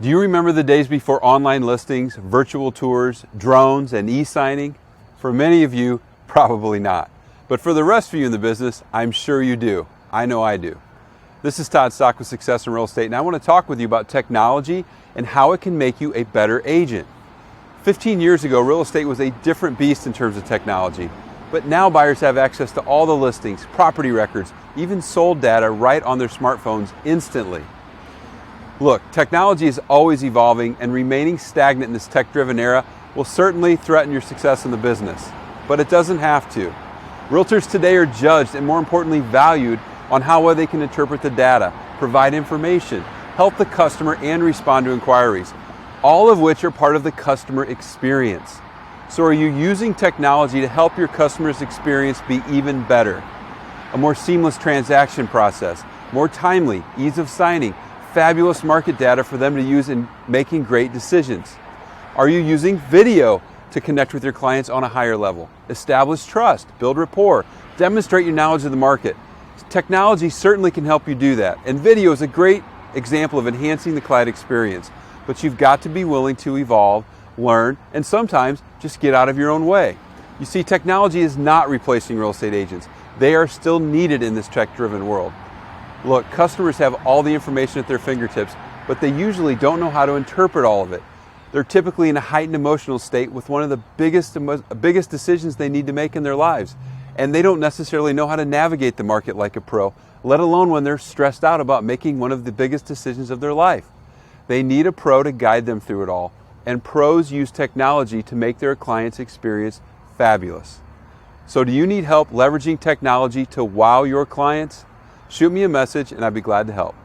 Do you remember the days before online listings, virtual tours, drones, and e-signing? For many of you, probably not. But for the rest of you in the business, I'm sure you do. I know I do. This is Todd Stock with Success in Real Estate, and I want to talk with you about technology and how it can make you a better agent. 15 years ago, real estate was a different beast in terms of technology. But now buyers have access to all the listings, property records, even sold data right on their smartphones instantly. Look, technology is always evolving, and remaining stagnant in this tech-driven era will certainly threaten your success in the business. But it doesn't have to. Realtors today are judged and, more importantly, valued on how well they can interpret the data, provide information, help the customer, and respond to inquiries, all of which are part of the customer experience. So are you using technology to help your customer's experience be even better? A more seamless transaction process, more timely, ease of signing, fabulous market data for them to use in making great decisions. Are you using video to connect with your clients on a higher level? Establish trust, build rapport, demonstrate your knowledge of the market. Technology certainly can help you do that, and video is a great example of enhancing the client experience, but you've got to be willing to evolve, learn, and sometimes just get out of your own way. You see, technology is not replacing real estate agents. They are still needed in this tech-driven world. Look, customers have all the information at their fingertips, but they usually don't know how to interpret all of it. They're typically in a heightened emotional state with one of the biggest decisions they need to make in their lives, and they don't necessarily know how to navigate the market like a pro, let alone when they're stressed out about making one of the biggest decisions of their life. They need a pro to guide them through it all, and pros use technology to make their clients' experience fabulous. So do you need help leveraging technology to wow your clients? Shoot me a message and I'd be glad to help.